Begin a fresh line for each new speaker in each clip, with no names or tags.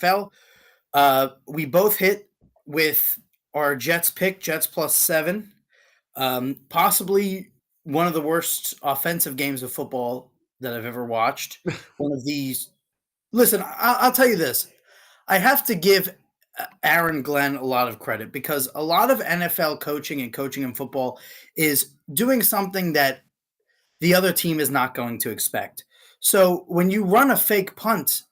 NFL. We both hit with our Jets pick, Jets +7. Possibly one of the worst offensive games of football that I've ever watched. One of these. Listen, I'll tell you this. I have to give Aaron Glenn a lot of credit because a lot of NFL coaching and coaching in football is doing something that the other team is not going to expect. So when you run a fake punt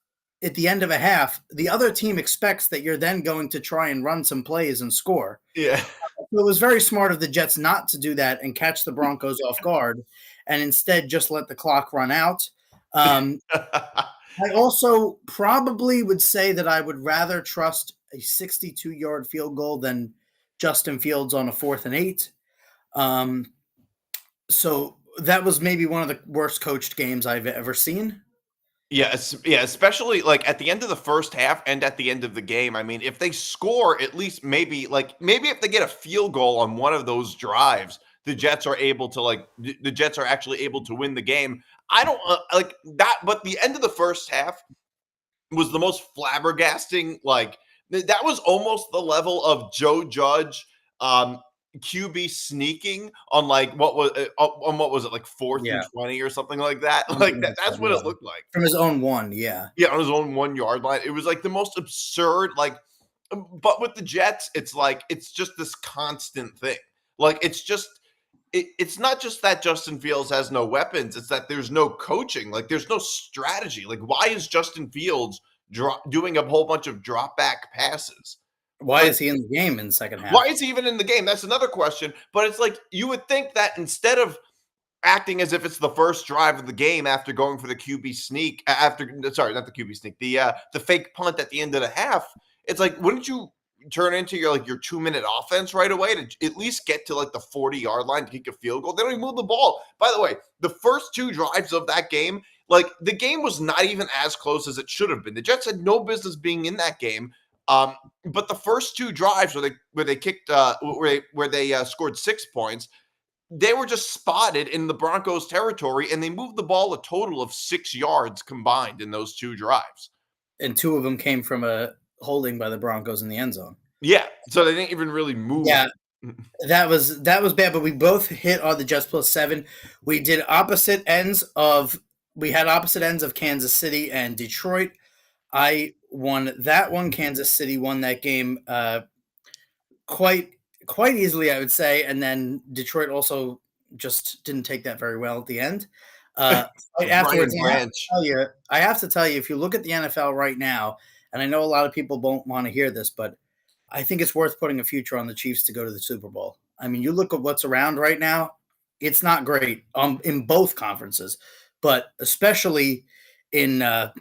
at the end of a half, the other team expects that you're then going to try and run some plays and score.
Yeah.
So it was very smart of the Jets not to do that and catch the Broncos off guard and instead just let the clock run out. I also probably would say that I would rather trust a 62-yard field goal than Justin Fields on a 4th and 8. So that was maybe one of the worst coached games I've ever seen.
Yeah, especially like at the end of the first half and at the end of the game. I mean, if they score, at least maybe if they get a field goal on one of those drives, the Jets are able to the Jets are actually able to win the game. I don't like that, but the end of the first half was the most flabbergasting. Like that was almost the level of Joe Judge QB sneaking on what was it, 4th and 20 or something like that. Like that's what it looked like.
From his own 1, yeah.
Yeah, on his own 1 yard line. It was like the most absurd, but with the Jets, it's just this constant thing. Like it's not just that Justin Fields has no weapons, it's that there's no coaching, like there's no strategy. Like why is Justin Fields doing a whole bunch of drop back passes?
Why is he in the game in the second half?
Why is he even in the game? That's another question. But it's like you would think that instead of acting as if it's the first drive of the game after going for the QB sneak, not the QB sneak, the fake punt at the end of the half, it's like, wouldn't you turn into your 2-minute offense right away to at least get to the 40-yard line to kick a field goal? They don't even move the ball. By the way, the first 2 drives of that game, the game was not even as close as it should have been. The Jets had no business being in that game. But the first 2 drives where they kicked where they scored 6 points, they were just spotted in the Broncos territory, and they moved the ball a total of 6 yards combined in those 2 drives.
And 2 of them came from a holding by the Broncos in the end zone.
Yeah, so they didn't even really move.
Yeah, that was bad. But we both hit on the Jets +7. We had opposite ends of Kansas City and Detroit. I won that one. Kansas City won that game quite easily, I would say. And then Detroit also just didn't take that very well at the end. Afterwards, I have to tell you, if you look at the NFL right now, and I know a lot of people won't want to hear this, but I think it's worth putting a future on the Chiefs to go to the Super Bowl. I mean, you look at what's around right now, it's not great in both conferences, but especially in the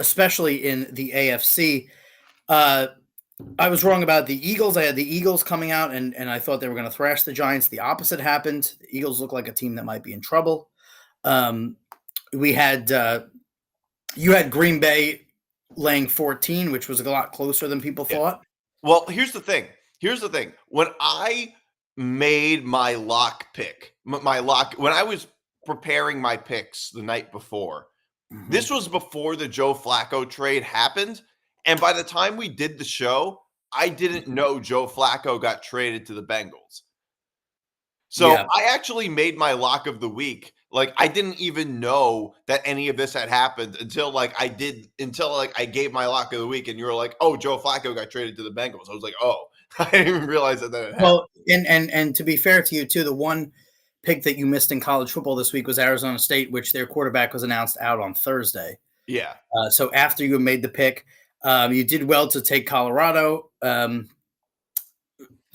AFC. I was wrong about the Eagles. I had the Eagles coming out, and I thought they were going to thrash the Giants. The opposite happened. The Eagles look like a team that might be in trouble. We had you had Green Bay laying 14, which was a lot closer than people thought.
Well, here's the thing. When I made my lock pick, when I was preparing my picks the night before, this was before the Joe Flacco trade happened. And by the time we did the show, I didn't know Joe Flacco got traded to the Bengals. So I actually made my lock of the week. I didn't even know that any of this had happened until I gave my lock of the week, and you were like, "Oh, Joe Flacco got traded to the Bengals." I was like, "Oh, I didn't even realize that had happened."
Well, and to be fair to you too, the one pick that you missed in college football this week was Arizona State, which their quarterback was announced out on Thursday.
Yeah.
So after you made the pick, you did well to take Colorado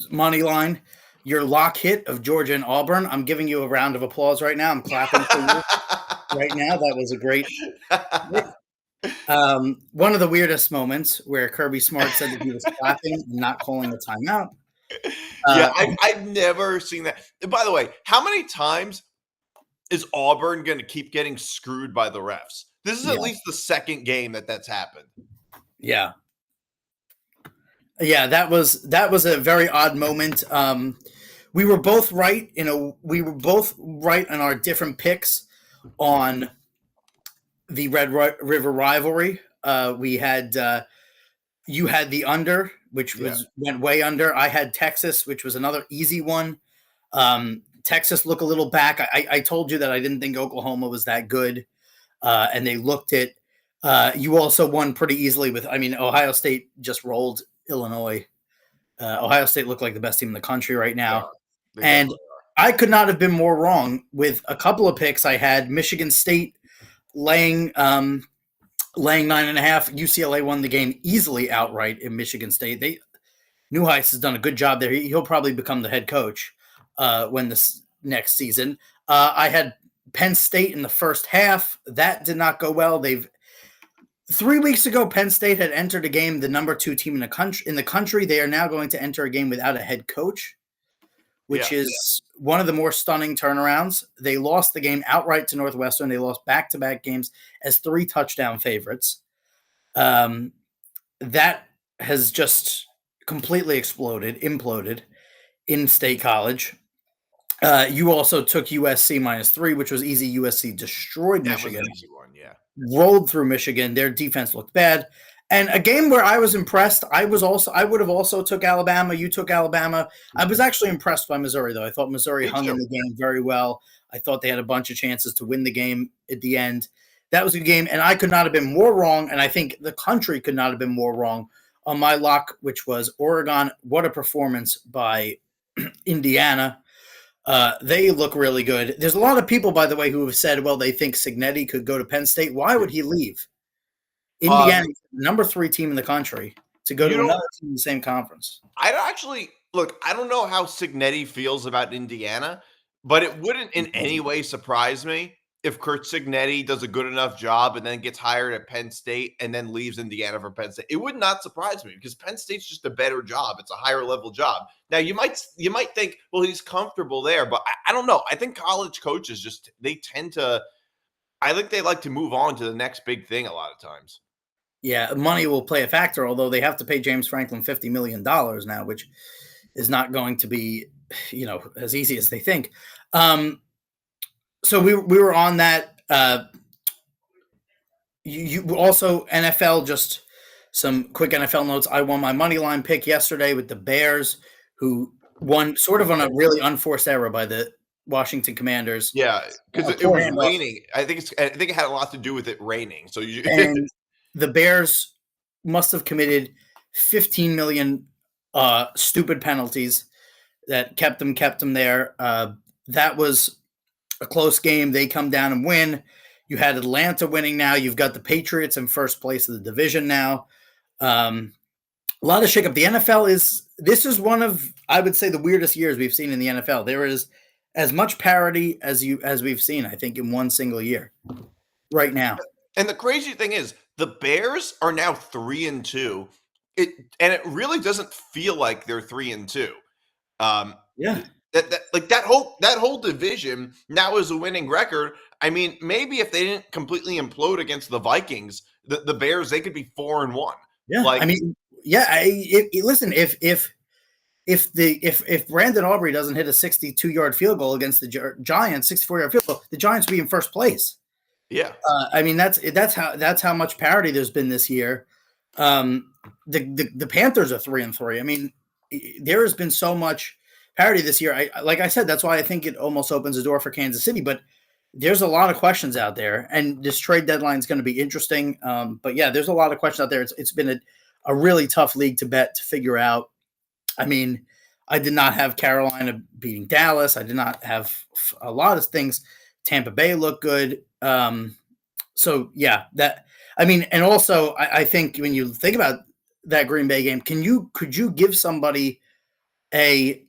money line. Your lock hit of Georgia and Auburn. I'm giving you a round of applause right now. I'm clapping for you right now. That was a great. One of the weirdest moments where Kirby Smart said that he was clapping and not calling a timeout.
I've never seen that. By the way, how many times is Auburn going to keep getting screwed by the refs? This is at least the second game that's happened.
Yeah. Yeah, that was a very odd moment. We were both right on our different picks on the Red River rivalry. We had You had the under, which
Yeah.
went way under. I had Texas, which was another easy one. Texas look a little back. I told you that I didn't think Oklahoma was that good, and they looked it. You also won pretty easily with. I mean, Ohio State just rolled Illinois. Ohio State looked like the best team in the country right now,
They
and
definitely
I could not have been more wrong with a couple of picks. I had Michigan State laying 9.5. UCLA won the game easily outright in Michigan State. Newheis has done a good job there. He'll probably become the head coach when this next season. I had Penn State in the first half. That did not go well. 3 weeks ago, Penn State had entered a game, the number 2 team in the country. They are now going to enter a game without a head coach, which is one of the more stunning turnarounds. They lost the game outright to Northwestern. They lost back-to-back games as 3 touchdown favorites. That has just completely imploded in State College. You also took USC -3, which was easy. USC destroyed Michigan.
That was an easy one, yeah.
Rolled through Michigan. Their defense looked bad. And a game where I was impressed, I would have also took Alabama. You took Alabama. I was actually impressed by Missouri, though. I thought Missouri hung in the game very well. I thought they had a bunch of chances to win the game at the end. That was a game, and I could not have been more wrong, and I think the country could not have been more wrong on my lock, which was Oregon. What a performance by Indiana. They look really good. There's a lot of people, by the way, who have said, well, they think Cignetti could go to Penn State. Why would he leave? Indiana, number 3 team in the country, to go to another team in the same conference.
I don't know how Cignetti feels about Indiana, but it wouldn't in any way surprise me if Kurt Cignetti does a good enough job and then gets hired at Penn State and then leaves Indiana for Penn State. It would not surprise me because Penn State's just a better job. It's a higher level job. Now you might think, well, he's comfortable there, but I don't know. I think college coaches I think they like to move on to the next big thing a lot of times.
Yeah, money will play a factor, although they have to pay James Franklin $50 million now, which is not going to be, as easy as they think. So we were on that. You also NFL, just some quick NFL notes. I won my money line pick yesterday with the Bears, who won sort of on a really unforced error by the Washington Commanders.
Yeah, because it was raining. I think it had a lot to do with it raining. So
and the Bears must have committed 15 million stupid penalties that kept them there. That was a close game. They come down and win. You had Atlanta winning now. You've got the Patriots in first place of the division now. A lot of shakeup. The NFL this is one of, I would say, the weirdest years we've seen in the NFL. There is as much parity as we've seen, I think, in one single year right now.
And the crazy thing is, the Bears are now 3-2. It really doesn't feel like they're 3-2.
Yeah.
That whole division now is a winning record. I mean, maybe if they didn't completely implode against the Vikings, the Bears, they could be 4-1.
Yeah, listen, if Brandon Aubrey doesn't hit a 62-yard field goal against the Giants, 64-yard field goal, the Giants will be in first place.
Yeah,
that's how much parity there's been this year. The Panthers are 3-3. I mean, there has been so much parity this year. Like I said, that's why I think it almost opens the door for Kansas City. But there's a lot of questions out there, and this trade deadline is going to be interesting. But yeah, there's a lot of questions out there. It's been a really tough league to bet, to figure out. I mean, I did not have Carolina beating Dallas. I did not have a lot of things. Tampa Bay looked good. So yeah, and also I think when you think about that Green Bay game, could you give somebody a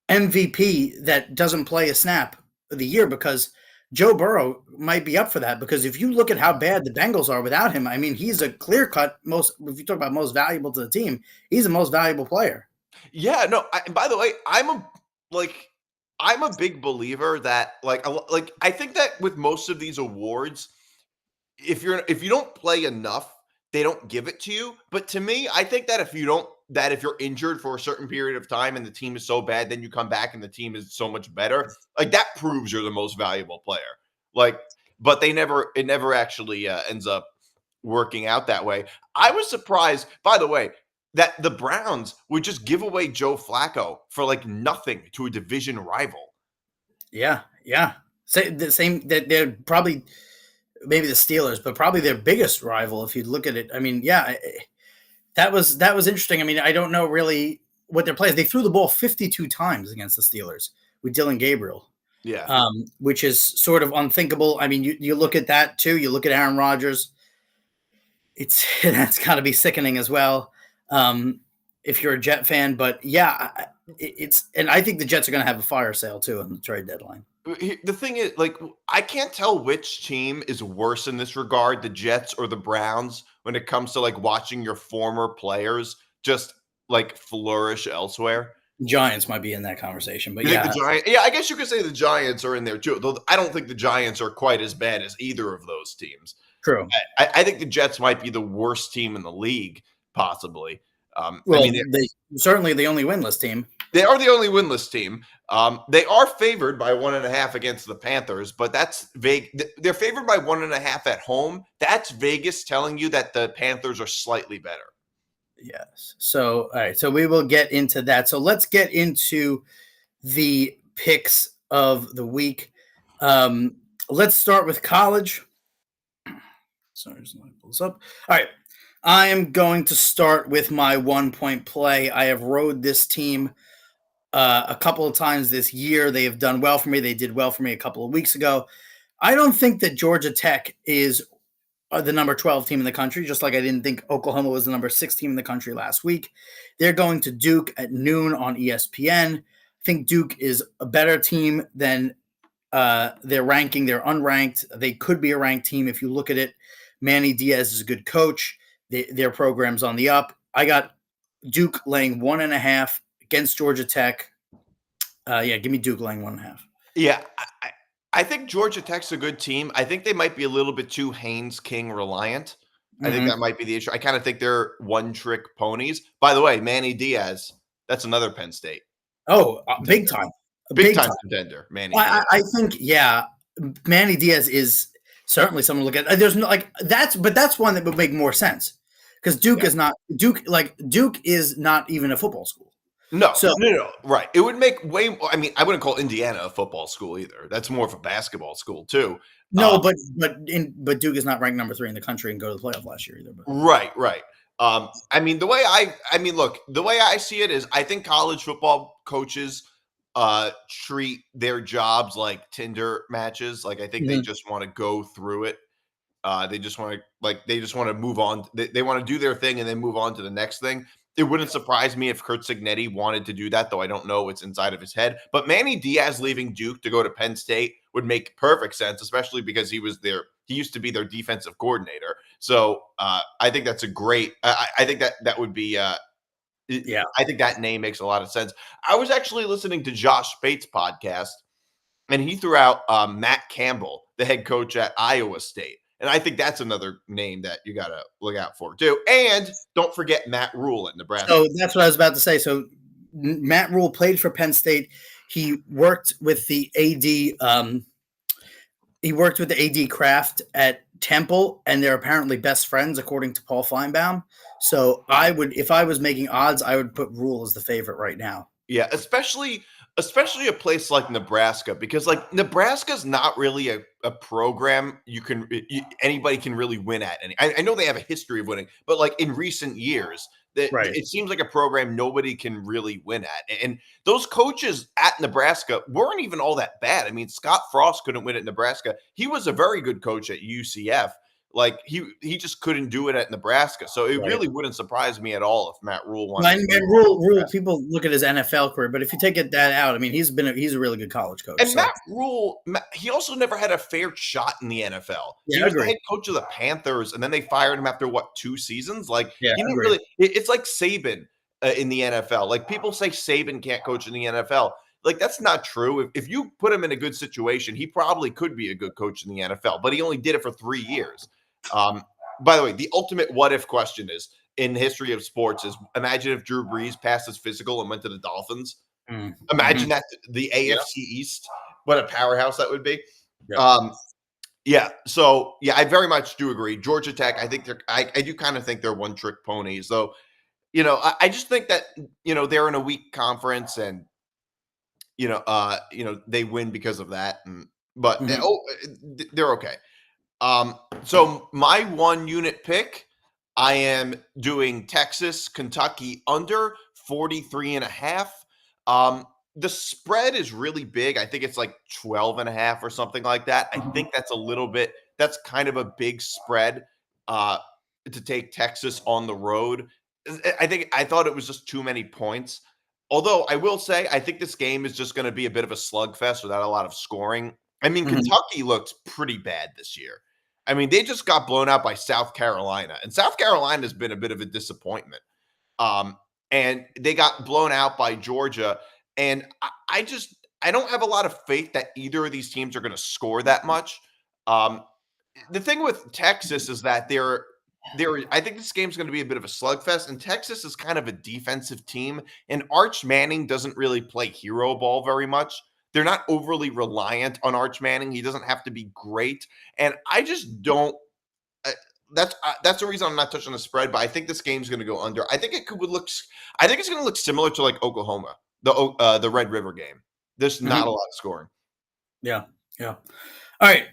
MVP that doesn't play a snap of the year? Because Joe Burrow might be up for that, because if you look at how bad the Bengals are without him, I mean, he's a clear-cut if you talk about most valuable to the team, he's the most valuable player.
Yeah, no, by the way, I'm a big believer that I think that with most of these awards, if you don't play enough, they don't give it to you. But to me, I think that if you're injured for a certain period of time and the team is so bad, then you come back and the team is so much better. Like, that proves you're the most valuable player. Like, but it never actually ends up working out that way. I was surprised, by the way, that the Browns would just give away Joe Flacco for like nothing to a division rival.
Yeah, yeah. The same that they're probably maybe the Steelers, but probably their biggest rival if you look at it. I mean, yeah, that was interesting. I mean, I don't know really what their plays. They threw the ball 52 times against the Steelers with Dylan Gabriel.
Yeah.
Which is sort of unthinkable. I mean, you look at that too. You look at Aaron Rodgers. That's got to be sickening as well. If you're a Jet fan, but yeah, and I think the Jets are going to have a fire sale too on the trade deadline.
The thing is, like, I can't tell which team is worse in this regard, the Jets or the Browns, when it comes to like watching your former players just like flourish elsewhere.
Giants might be in that conversation, but
You
yeah,
think the Giants? Yeah, I guess you could say the Giants are in there too. Though I don't think the Giants are quite as bad as either of those teams.
true.
I think the Jets might be the worst team in the league, possibly.
Well,
I mean,
they certainly the only winless team.
they are the only winless team. They are favored by 1.5 against the Panthers, but that's vague. They're favored by 1.5 at home. That's Vegas telling you that the Panthers are slightly better.
Yes. So, all right. So we will get into that. So let's get into the picks of the week. Let's start with college. Sorry, just let me pull this up. All right. I am going to start with my 1-point play. I have rode this team a couple of times this year. They have done well for me. They did well for me a couple of weeks ago. I don't think that Georgia Tech is the number 12 team in the country, just like I didn't think Oklahoma was the number 6 team in the country last week. They're going to Duke at noon on ESPN. I think Duke is a better team than their ranking. They're unranked. They could be a ranked team if you look at it. Manny Diaz is a good coach. Their program's on the up. I got Duke laying 1.5 against Georgia Tech. Give me Duke laying 1.5.
Yeah, I think Georgia Tech's a good team. I think they might be a little bit too Haynes King reliant. I think that might be the issue. I kind of think they're one-trick ponies. By the way, Manny Diaz, that's another Penn State.
Oh, big time.
Big time contender, Manny Diaz.
I think, Manny Diaz is certainly someone to look at. There's no but that's one that would make more sense because Duke is not even a football school.
No. Right. It would make way more. I mean, I wouldn't call Indiana a football school either. That's more of a basketball school too.
No, but Duke is not ranked number 3 in the country and go to the playoff last year either. But.
Right. I mean, the way I see it is I think college football coaches treat their jobs like Tinder matches. Like I think they just want to go through it. They just want to move on. They want to do their thing and then move on to the next thing. It wouldn't surprise me if Curt Cignetti wanted to do that, though I don't know what's inside of his head. But Manny Diaz leaving Duke to go to Penn State would make perfect sense, especially because he used to be their defensive coordinator. So I think that's a great. I think that would be. I think that name makes a lot of sense. I was actually listening to Josh Spate's podcast, and he threw out Matt Campbell, the head coach at Iowa State. And I think that's another name that you got to look out for too. And don't forget Matt Rule at Nebraska.
So that's what I was about to say. So Matt Rule played for Penn State. He worked with the AD. He worked with the AD Kraft at Temple, and they're apparently best friends, according to Paul Feinbaum. So if I was making odds, I would put Rule as the favorite right now.
Yeah, especially a place like Nebraska, because like Nebraska's not really a program anybody can really win at. And I know they have a history of winning, but like in recent years, it seems like a program nobody can really win at. And those coaches at Nebraska weren't even all that bad. I mean, Scott Frost couldn't win at Nebraska. He was a very good coach at UCF. Like he just couldn't do it at Nebraska. So it really wouldn't surprise me at all if Matt Rule won.
And Rule, people look at his NFL career, but if you take that out, I mean, he's a really good college coach.
And Matt Rule, he also never had a fair shot in the NFL.
Yeah,
he was the head coach of the Panthers, and then they fired him after 2 seasons? Like he didn't really. It's like Saban in the NFL. Like people say Saban can't coach in the NFL. Like that's not true. If you put him in a good situation, he probably could be a good coach in the NFL. But he only did it for 3 years. By the way, the ultimate what if question is in the history of sports is imagine if Drew Brees passed his physical and went to the Dolphins. Imagine that the AFC East, what a powerhouse that would be. Yeah. So yeah, I very much do agree. Georgia Tech, I think I do kind of think they're one trick ponies, though. I just think that they're in a weak conference, and they win because of that. But
Mhm.
they're okay. So my one unit pick, I am doing Texas, Kentucky under 43 and a half. The spread is really big. I think it's like 12 and a half or something like that. I
Mhm.
think that's kind of a big spread uh, to take Texas on the road. I thought it was just too many points. Although I will say, I think this game is just going to be a bit of a slugfest without a lot of scoring. I mean,
Mhm.
Kentucky looked pretty bad this year. I mean, they just got blown out by South Carolina, and South Carolina has been a bit of a disappointment. Um, and they got blown out by Georgia, and I don't have a lot of faith that either of these teams are going to score that much. Um, the thing with Texas is that they're I think this game's going to be a bit of a slugfest, and Texas is kind of a defensive team, and Arch Manning doesn't really play hero ball very much. They're not overly reliant on Arch Manning. He doesn't have to be great, and I just don't. Uh, that's the reason I'm not touching the spread. But I think this game's going to go under. I think it could look. I think it's going to look similar to like Oklahoma, the Red River game. There's not
Mhm.
a lot of scoring.
Yeah. Yeah. All right.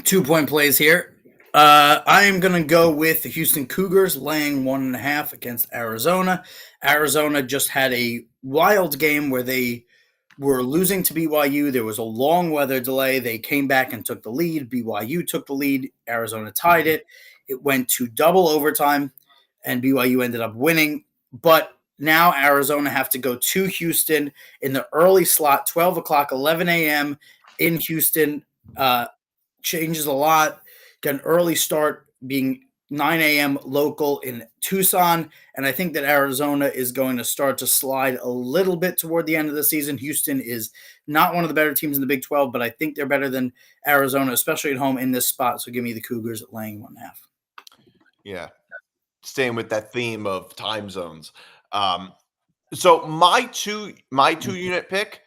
2-point plays here. I am going to go with the Houston Cougars laying 1.5 against Arizona. Arizona just had a wild game where they were losing to BYU. There was a long weather delay. They came back and took the lead. BYU took the lead. Arizona tied it. It went to double overtime, and BYU ended up winning. But now Arizona have to go to Houston in the early slot, 12 o'clock, 11 a.m. in Houston. Changes a lot. Got an early start being 9 a.m. local in Tucson. And I think that Arizona is going to start to slide a little bit toward the end of the season. Houston is not one of the better teams in the Big 12, but I think they're better than Arizona, especially at home in this spot. So give me the Cougars laying 1.5.
Yeah, staying with that theme of time zones. Um, so my two unit pick,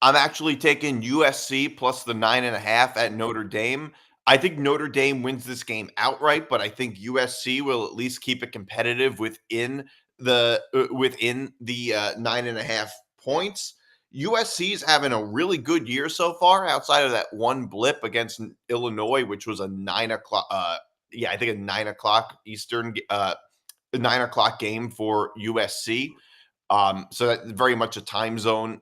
I'm actually taking USC plus the 9.5 at Notre Dame. I think Notre Dame wins this game outright, but I think USC will at least keep it competitive within the 9.5 points. USC is having a really good year so far, outside of that one blip against Illinois, which was a 9 o'clock. Yeah, I think a 9 o'clock Eastern, 9 o'clock game for USC. So that's very much a time zone,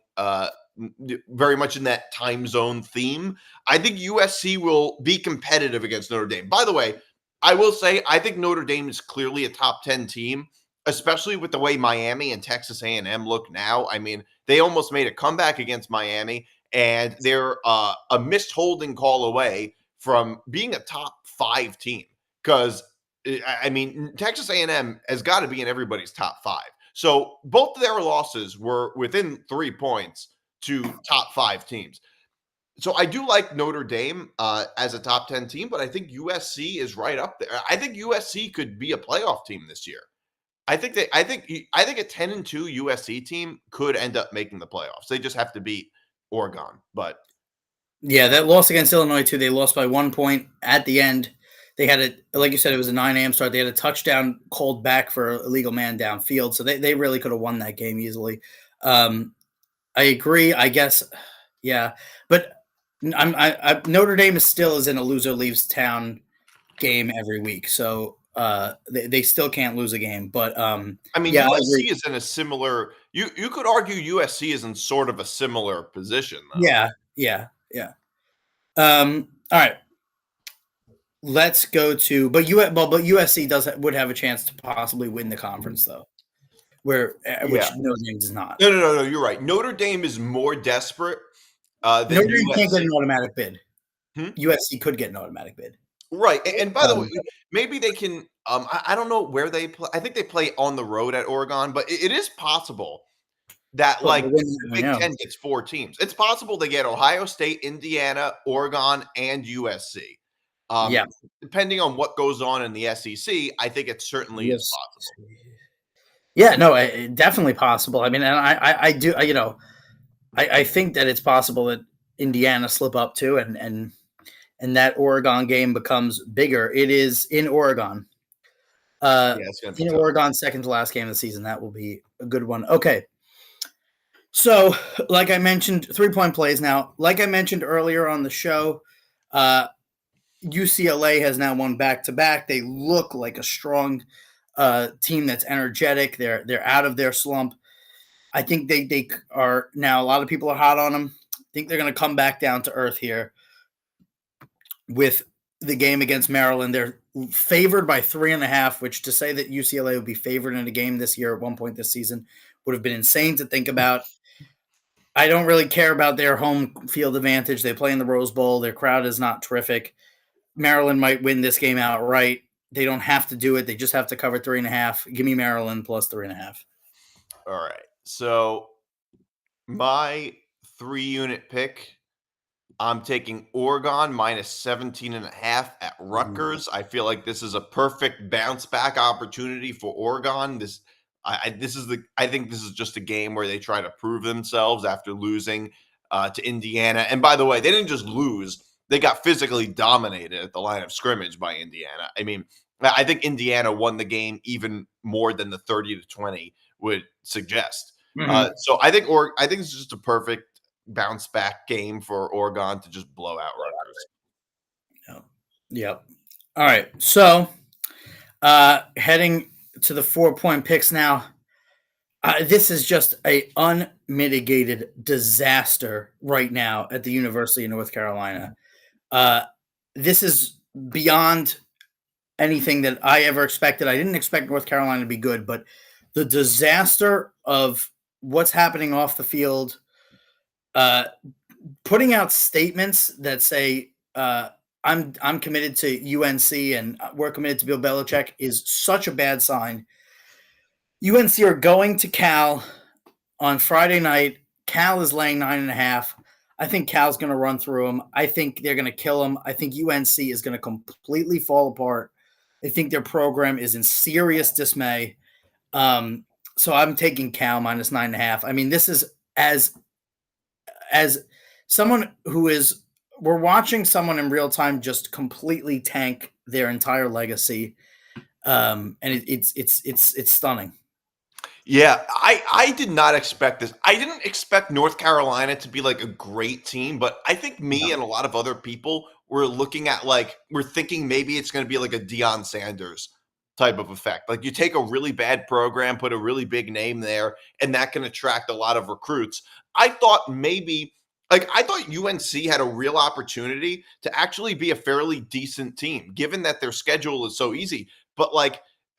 very much in that time zone theme. I think USC will be competitive against Notre Dame. By the way, I will say I think Notre Dame is clearly a top 10 team, especially with the way Miami and Texas A&M look now. I mean, they almost made a comeback against Miami, and they're a missed holding call away from being a top 5 team. Because I mean, Texas A&M has got to be in everybody's top 5. So both of their losses were within 3 points to top 5 teams. So I do like Notre Dame as a top 10 team, but I think USC is right up there. I think USC could be a playoff team this year. I think a 10-2 USC team could end up making the playoffs. They just have to beat Oregon. But
Yeah, that loss against Illinois, too. They lost by 1 point at the end. They had a, like you said, it was a 9 a.m. start. They had a touchdown called back for a illegal man downfield. So they really could have won that game easily. Um, I agree. I guess, yeah, but Notre Dame is still is in a loser leaves town game every week, so they still can't lose a game. But
I mean,
yeah, I agree.
USC is in a similar. You could argue USC is in sort of a similar position, though.
Yeah, yeah, yeah. All right, let's go to but USC would have a chance to possibly win the conference though, where
Yeah.
which Notre Dame does not.
No. You're right. Notre Dame is more desperate
Notre
than
Dame can't get
USC.
an automatic bid.
Hmm?
USC could get an automatic bid.
Right. And by the way,
Um,
maybe they can. I don't know where they play. I think they play on the road at Oregon, but it is possible that
but
like
we'll win
the
that, we
Big
know.
Ten gets 4 teams. It's possible they get Ohio State, Indiana, Oregon, and USC.
Yeah.
Depending on what goes on in the SEC, I think it certainly is
Yes.
possible.
Yeah, no, definitely possible. I mean, and I do, I think that it's possible that Indiana slip up too, and and that Oregon game becomes bigger. It is in Oregon.
It's going to be
In
tough.
Oregon, second to last game of the season. That will be a good one. Okay. So, like I mentioned, 3-point plays now. Like I mentioned earlier on the show, UCLA has now won back-to-back. They look like a strong team that's energetic. They're out of their slump. I think they are now. A lot of people are hot on them. I think they're going to come back down to earth here with the game against Maryland. They're favored by 3.5, which to say that UCLA would be favored in a game this year at one point this season would have been insane to think about. I don't really care about their home field advantage. They play in the Rose Bowl. Their crowd is not terrific. Maryland might win this game outright. They don't have to do it. They just have to cover 3.5. Give me Maryland plus 3.5.
All right. So my 3-unit pick, I'm taking Oregon minus 17.5 at Rutgers. I feel like this is a perfect bounce back opportunity for Oregon. I think this is just a game where they try to prove themselves after losing to Indiana. And by the way, they didn't just lose; they got physically dominated at the line of scrimmage by Indiana. I mean, I think Indiana won the game even more than the 30-20 would suggest. So I think it's just a perfect bounce back game for Oregon to just blow out Rutgers.
Yep. All right. So heading to the 4-point picks now. This is just a unmitigated disaster right now at the University of North Carolina. This is beyond anything that I ever expected. I didn't expect North Carolina to be good, but the disaster of what's happening off the field, putting out statements that say I'm committed to UNC and we're committed to Bill Belichick is such a bad sign. UNC are going to Cal on Friday night. Cal is laying 9.5. I think Cal's going to run through them. I think they're going to kill them. I think UNC is going to completely fall apart. I think their program is in serious dismay. So I'm taking Cal minus 9.5. I mean, this is as someone who is, we're watching someone in real time just completely tank their entire legacy. And it's stunning.
Yeah, I did not expect this. I didn't expect North Carolina to be like a great team, but I think me and a lot of other people were looking at we're thinking maybe it's going to be like a Deion Sanders type of effect. Like you take a really bad program, put a really big name there, and that can attract a lot of recruits. I thought UNC had a real opportunity to actually be a fairly decent team, given that their schedule is so easy. But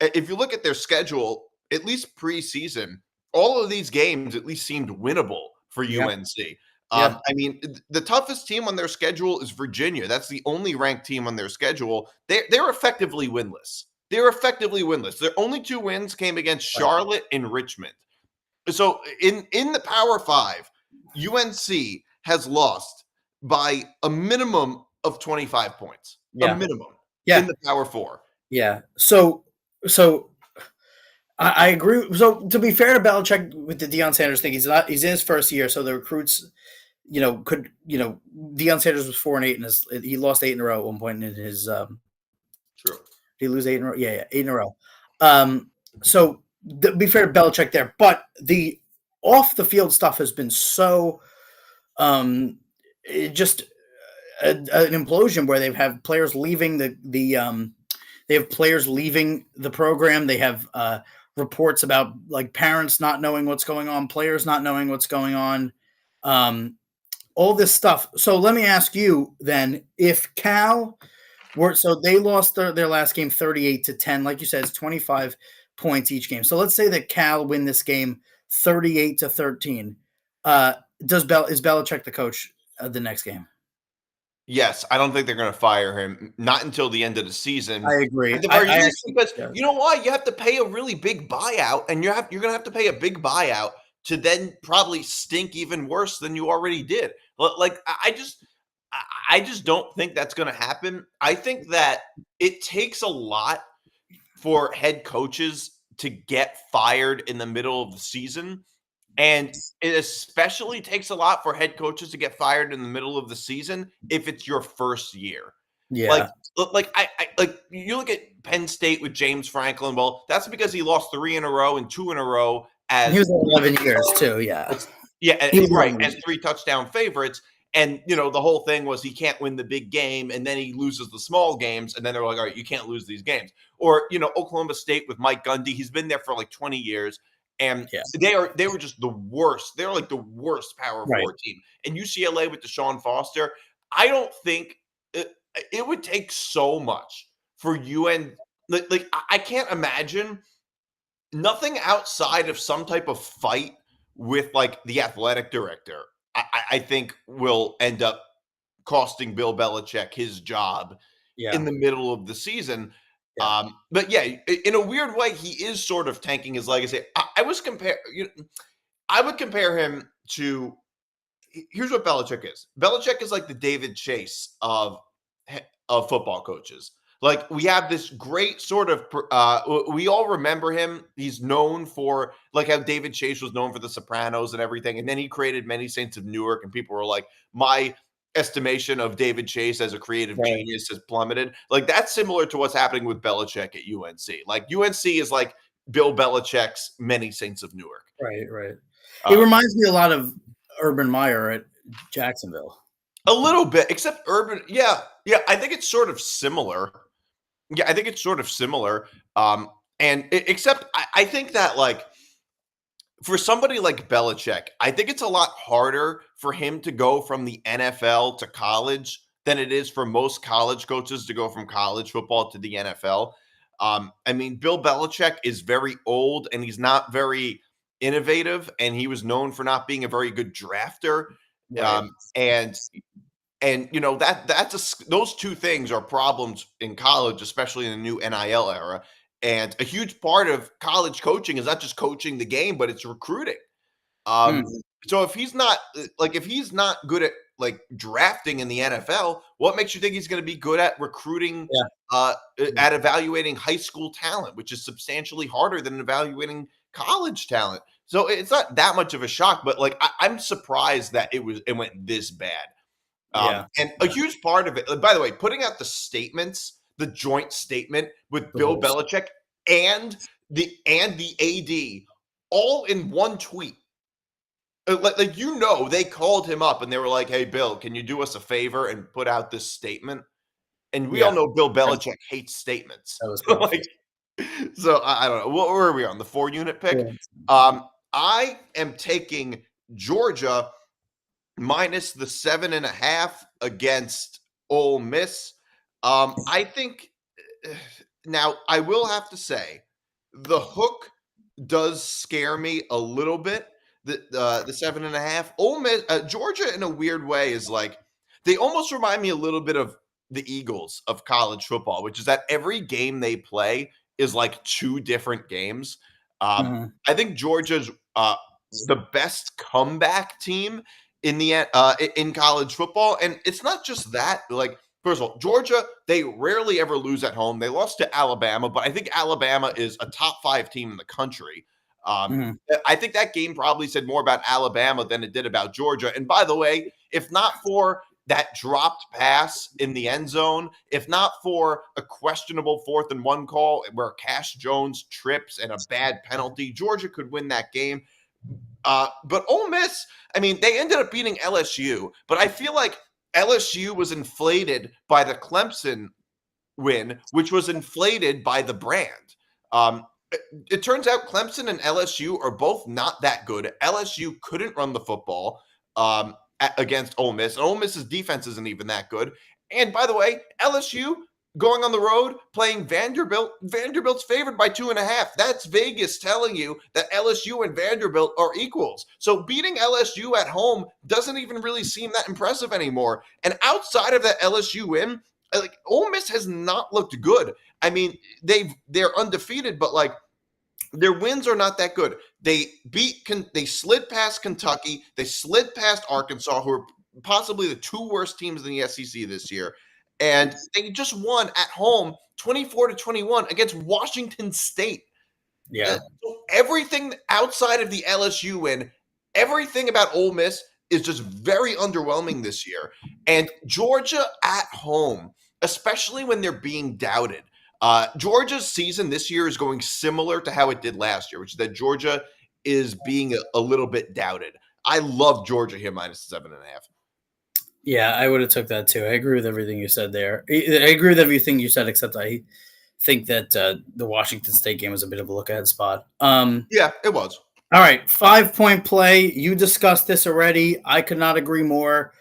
if you look at their schedule, at least preseason, all of these games at least seemed winnable for UNC. I mean, the toughest team on their schedule is Virginia. That's the only ranked team on their schedule. They're effectively winless. Their only 2 wins came against Charlotte and Richmond. So in the Power 5, UNC has lost by a minimum of 25 points. A minimum. In the Power 4.
Yeah. So I agree. So to be fair to Belichick with the Deion Sanders thing, he's in his first year, so the recruits, Deion Sanders was 4-8 and he lost 8 in a row at one point in his.
True.
Did he lose 8 in a row? Yeah, 8 in a row. So to be fair to Belichick there, but the off the field stuff has been so, just an implosion where they have players leaving they have players leaving the program. They have reports about parents not knowing what's going on, players not knowing what's going on, all this stuff. So let me ask you then, if Cal so they lost their last game 38-10, like you said, it's 25 points each game. So let's say that Cal win this game 38-13. Is Belichick the coach of the next game?
Yes, I don't think they're going to fire him. Not until the end of the season.
I agree.
Because you know why? You have to pay a really big buyout, and you're going to have to pay a big buyout to then probably stink even worse than you already did. I just don't think that's going to happen. I think that it takes a lot for head coaches to get fired in the middle of the season. And it especially takes a lot for head coaches to get fired in the middle of the season if it's your first year. Like,
Yeah.
I like you look at Penn State with James Franklin. Well, that's because he lost 3 in a row and 2 in a row
He
as
was 11 years too. Yeah.
yeah,
He was
right,
11
as
years.
3 touchdown favorites. And the whole thing was he can't win the big game, and then he loses the small games, and then they're like, all right, you can't lose these games. Or Oklahoma State with Mike Gundy, he's been there for like 20 years, and
Yeah.
they were just the worst. They're like the worst Power
Right.
Four team. And UCLA with Deshaun Foster, I don't think it would take so much for UN. Like I can't imagine nothing outside of some type of fight with like the athletic director. I think will end up costing Bill Belichick his job in
Yeah.
the middle of the season.
Yeah.
But yeah, in a weird way, he is sort of tanking his legacy. I would compare him to. Here's what Belichick is. Belichick is like the David Chase of football coaches. Like we have this great sort of we all remember him. He's known for like how David Chase was known for The Sopranos and everything. And then he created Many Saints of Newark, and people were like, my estimation of David Chase as a creative
Right.
genius has plummeted. Like that's similar to what's happening with Belichick at UNC. Like UNC is like Bill Belichick's Many Saints of Newark.
Right. Right. It
Um,
reminds me a lot of Urban Meyer at Jacksonville.
a little bit, except Urban. Yeah, yeah. I think it's sort of similar. Yeah, I think it's sort of similar. Except I think that like for somebody like Belichick, I think it's a lot harder for him to go from the NFL to college than it is for most college coaches to go from college football to the NFL. I mean, Bill Belichick is very old and he's not very innovative, and he was known for not being a very good drafter.
Right.
And those two things are problems in college, especially in the new NIL era. And a huge part of college coaching is not just coaching the game, but it's recruiting. Um,
Mm.
so if he's not good at like drafting in the NFL, what makes you think he's going to be good at recruiting,
Yeah.
at evaluating high school talent, which is substantially harder than evaluating college talent? So it's not that much of a shock, but like I'm surprised that it went this bad.
Yeah.
And a huge part of it, by the way, putting out the joint statement with Bill Belichick and the AD, all in one tweet. They called him up and they were like, "Hey, Bill, can you do us a favor and put out this statement?" And we all know Bill Belichick hates statements.
That was beautiful.
So I don't know. Where are we on the 4-unit pick?
Yeah.
I am taking Georgia minus the 7.5 against Ole Miss. I think now I will have to say the hook does scare me a little bit. The 7.5. Ole Miss, Georgia, in a weird way, is like they almost remind me a little bit of the Eagles of college football, which is that every game they play is like 2 different games.
Mhm.
I think Georgia's the best comeback team in college football, and it's not just that. Like, first of all, Georgia, they rarely ever lose at home. They lost to Alabama, but I think Alabama is a top 5 team in the country.
Mhm.
I think that game probably said more about Alabama than it did about Georgia. And by the way, if not for that dropped pass in the end zone, if not for a questionable 4th-and-1 call where Cash Jones trips and a bad penalty, Georgia could win that game. But Ole Miss, I mean, they ended up beating LSU, but I feel like LSU was inflated by the Clemson win, which was inflated by the brand. It turns out Clemson and LSU are both not that good. LSU couldn't run the football against Ole Miss, and Ole Miss's defense isn't even that good. And by the way, LSU going on the road playing Vanderbilt. Vanderbilt's favored by 2.5. That's Vegas telling you that LSU and Vanderbilt are equals. So beating LSU at home doesn't even really seem that impressive anymore. And outside of that LSU win, like Ole Miss has not looked good. I mean, they're undefeated, but like their wins are not that good. They slid past Kentucky, they slid past Arkansas, who are possibly the 2 worst teams in the SEC this year, and they just won at home 24-21 against Washington State.
Yeah.
So everything outside of the LSU win, everything about Ole Miss is just very underwhelming this year. And Georgia at home, especially when they're being doubted. Georgia's season this year is going similar to how it did last year, which is that Georgia is being a little bit doubted. I love Georgia here -7.5.
Yeah, I would have took that too. I agree with everything you said there. I agree with everything you said, except I think that the Washington State game was a bit of a look ahead spot.
Yeah, it was.
All right, 5-point play. You discussed this already. I could not agree more.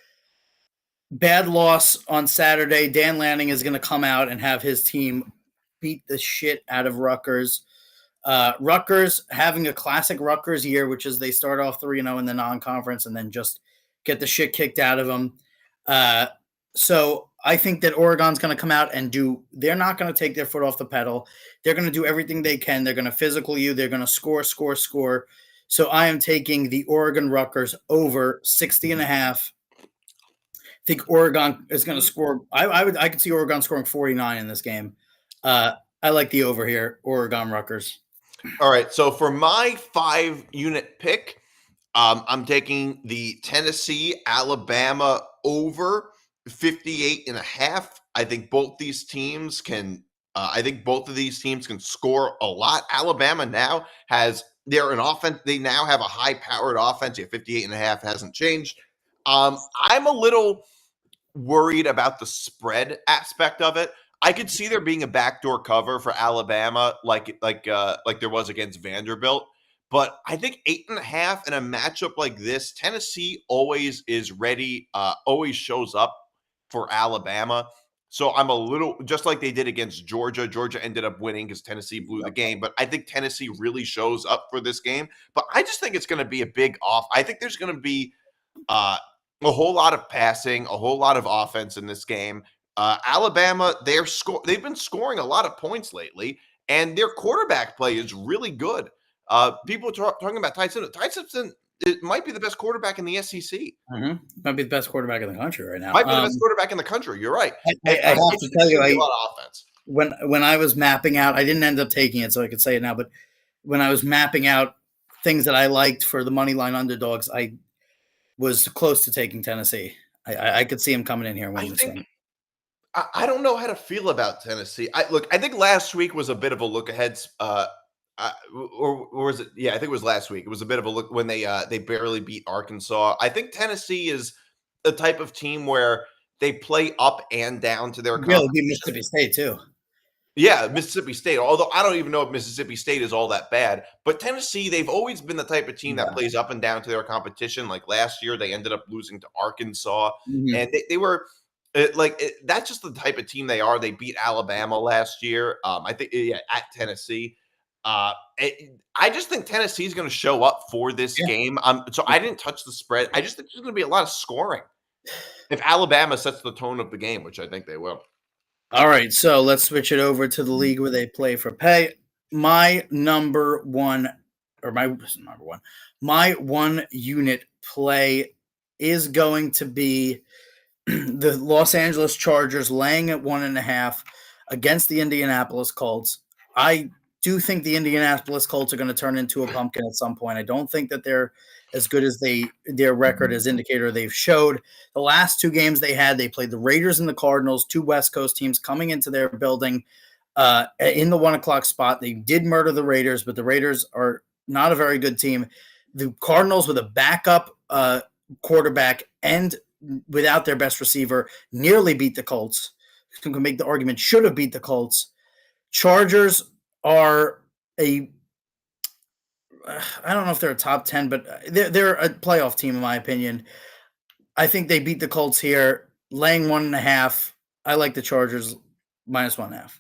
Bad loss on Saturday. Dan Lanning is going to come out and have his team beat the shit out of Rutgers. Rutgers having a classic Rutgers year, which is they start off 3-0 in the non-conference and then just get the shit kicked out of them. So I think that Oregon's going to come out and they're not going to take their foot off the pedal. They're going to do everything they can. They're going to physical you. They're going to score. So I am taking the Oregon Rutgers over 60.5. I think Oregon is going to score. I could see Oregon scoring 49 in this game. I like the over here, Oregon Rutgers.
All right. So for my 5-unit pick, I'm taking the Tennessee Alabama over 58.5. I think both these teams can. I think both of these teams can score a lot. Alabama now they're an offense. They now have a high-powered offense. Yeah, 58.5 hasn't changed. I'm a little worried about the spread aspect of it. I could see there being a backdoor cover for Alabama, like there was against Vanderbilt. But I think 8.5 in a matchup like this, Tennessee always is ready, always shows up for Alabama. So I'm a little, just like they did against Georgia. Georgia ended up winning because Tennessee blew the game. But I think Tennessee really shows up for this game. But I just think it's going to be a big off. I think there's going to be a whole lot of passing, a whole lot of offense in this game. Alabama, they've been scoring a lot of points lately, and their quarterback play is really good. People talking about Ty Simpson. Ty Simpson, it might be the best quarterback in the SEC.
Mm-hmm. Might be the best quarterback in the country right now.
Might be the best quarterback in the country. You're right.
I have to tell you,
a lot of offense.
When I was mapping out, I didn't end up taking it, so I could say it now. But when I was mapping out things that I liked for the money line underdogs, I was close to taking Tennessee. I could see him coming in here and winning this game.
I don't know how to feel about Tennessee. I think last week was a bit of a look ahead. Or was it? Yeah, I think it was last week. It was a bit of a look when they barely beat Arkansas. I think Tennessee is the type of team where they play up and down to their
competition. Beat Mississippi State too.
Yeah, Mississippi State. Although I don't even know if Mississippi State is all that bad, but Tennessee, they've always been the type of team that plays up and down to their competition. Like last year, they ended up losing to Arkansas, and they were. That's just the type of team they are. They beat Alabama last year. I think at Tennessee. I just think Tennessee is going to show up for this game. So I didn't touch the spread. I just think there's going to be a lot of scoring if Alabama sets the tone of the game, which I think they will.
All right, so let's switch it over to the league where they play for pay. My 1 unit play is going to be the Los Angeles Chargers laying at 1.5 against the Indianapolis Colts. I do think the Indianapolis Colts are going to turn into a pumpkin at some point. I don't think that they're as good as their record as indicator they've showed. The last 2 games they had, they played the Raiders and the Cardinals, 2 West Coast teams coming into their building in the 1 o'clock spot. They did murder the Raiders, but the Raiders are not a very good team. The Cardinals with a backup quarterback and without their best receiver nearly beat the Colts. You can make the argument should have beat the Colts. Chargers are I don't know if they're a top 10, but they're a playoff team in my opinion. I think they beat the Colts here, laying 1.5. I like the Chargers -1.5.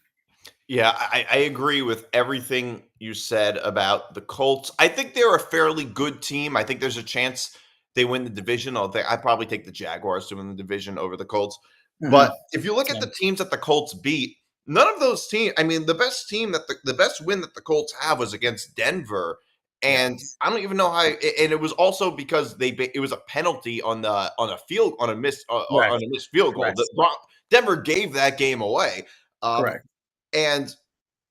Yeah, I agree with everything you said about the Colts. I think they're a fairly good team. I think there's a chance they win the division. I'd probably take the Jaguars to win the division over the Colts. Mm-hmm. But if you look at the teams that the Colts beat, none of those teams. I mean, the best team the best win that the Colts have was against Denver, and I don't even know how. And it was also because it was a penalty on a missed field goal. Denver gave that game away.
Correct.
And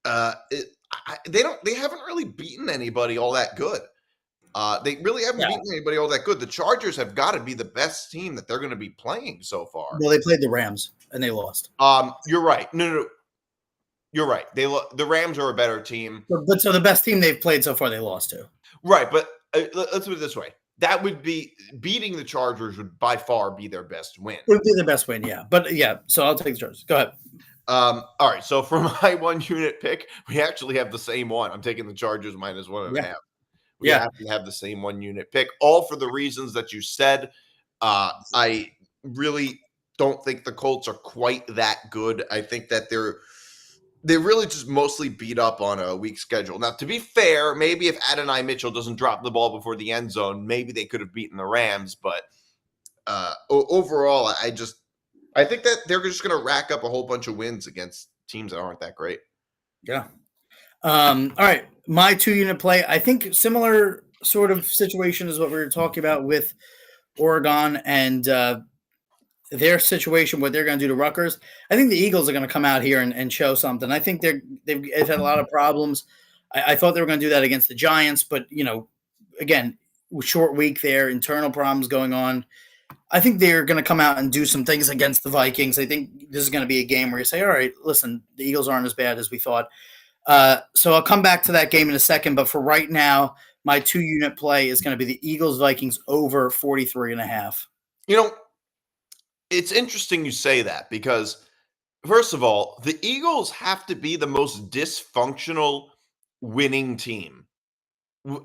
they haven't really beaten anybody all that good. They really haven't
Yeah.
beaten anybody all that good. The Chargers have got to be the best team that they're going to be playing so far.
Well, they played the Rams and they lost.
You're right. No. You're right. The Rams are a better team.
But so the best team they've played so far, they lost to.
Right, but let's put it this way: that would be beating the Chargers would by far be their best win.
It would be the best win, yeah. But yeah, so I'll take the Chargers. Go ahead.
All right. So for my 1 unit pick, we actually have the same one. I'm taking the Chargers minus 1.5. We happen to have the same 1 unit pick, all for the reasons that you said. I really don't think the Colts are quite that good. I think that they really just mostly beat up on a weak schedule. Now, to be fair, maybe if Adonai Mitchell doesn't drop the ball before the end zone, maybe they could have beaten the Rams. But overall, I think that they're just going to rack up a whole bunch of wins against teams that aren't that great.
Yeah. All right. My 2 unit play, I think similar sort of situation is what we were talking about with Oregon and their situation, what they're going to do to Rutgers. I think the Eagles are going to come out here and show something. I think they've had a lot of problems. I thought they were going to do that against the Giants, but, again, short week there, internal problems going on. I think they're going to come out and do some things against the Vikings. I think this is going to be a game where you say, all right, listen, the Eagles aren't as bad as we thought. So I'll come back to that game in a second. But for right now, my 2 unit play is going to be the Eagles-Vikings over 43.5.
It's interesting you say that because, first of all, the Eagles have to be the most dysfunctional winning team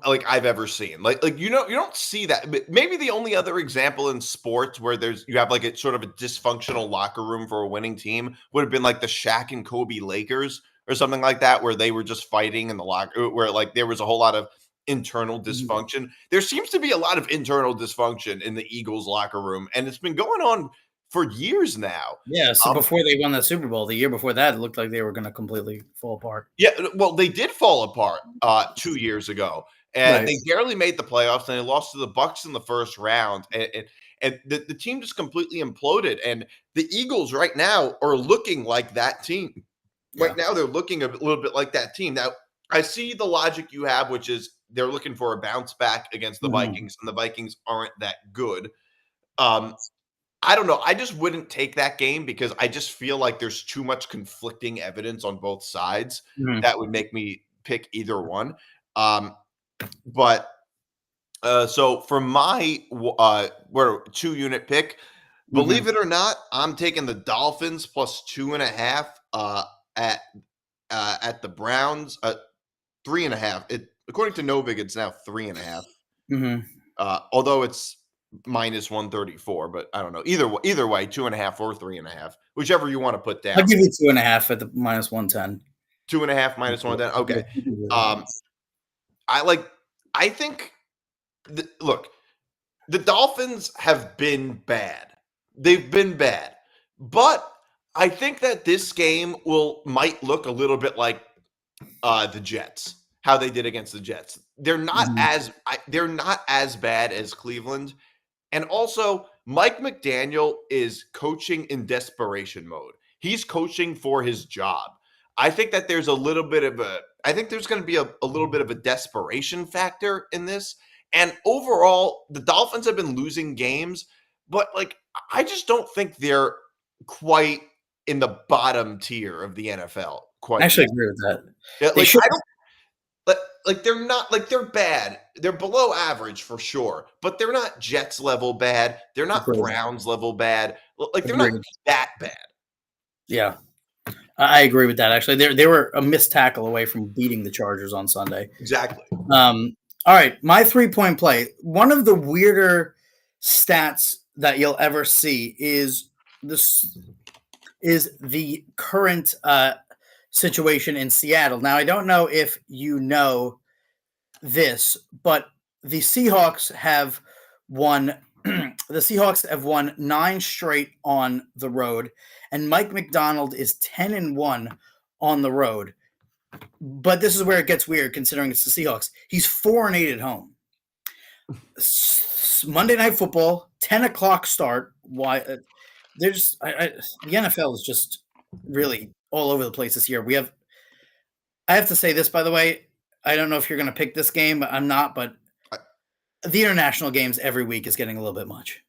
like I've ever seen. Like you don't see that. Maybe the only other example in sports where you have like a sort of a dysfunctional locker room for a winning team would have been like the Shaq and Kobe Lakers or something like that, where they were just fighting in the locker, where like there was a whole lot of internal dysfunction. There seems to be a lot of internal dysfunction in the Eagles locker room, and it's been going on for years now.
Yeah, so before they won the Super Bowl, the year before that, it looked like they were going to completely fall apart.
Yeah, well, they did fall apart 2 years ago, and they barely made the playoffs, and they lost to the Bucks in the first round, and the team just completely imploded. And the Eagles right now are looking like that team. Right now, they're looking a little bit like that team. Now, I see the logic you have, which is they're looking for a bounce back against the Vikings, and the Vikings aren't that good. I don't know. I just wouldn't take that game because I just feel like there's too much conflicting evidence on both sides that would make me pick either one. So for my 2 unit pick, believe it or not, I'm taking the Dolphins plus 2.5 at the Browns. 3.5. According to Novig, it's now 3.5. Although it's minus 134, but I don't know. Either way, 2.5 or 3.5, whichever you want to put down.
I'll give you 2.5 at the minus 110.
2.5 minus 110. Okay. I think. Look, the Dolphins have been bad. They've been bad, but I think that this game might look a little bit like the Jets, how they did against the Jets. They're not as bad as Cleveland. And also, Mike McDaniel is coaching in desperation mode. He's coaching for his job. I think that there's going to be a little bit of a desperation factor in this. And overall, the Dolphins have been losing games, but I just don't think they're quite in the bottom tier of the NFL.
I actually agree with that.
Yeah, they're not they're bad. They're below average for sure, but they're not Jets level bad. They're not Browns level bad. They're not that bad.
Yeah, I agree with that. Actually, they were a missed tackle away from beating the Chargers on Sunday.
Exactly.
All right, my 3-point play. One of the weirder stats that you'll ever see is the current situation in Seattle. Now, I don't know if you know this, but the Seahawks have won. The Seahawks have won 9 straight on the road, and Mike Macdonald is 10-1 on the road. But this is where it gets weird, considering it's the Seahawks. He's 4-8 at home. Monday Night Football, 10:00 start. Why? The NFL is just really all over the place this year. I have to say this, by the way. I don't know if you're going to pick this game, but I'm not. But the international games every week is getting a little bit much.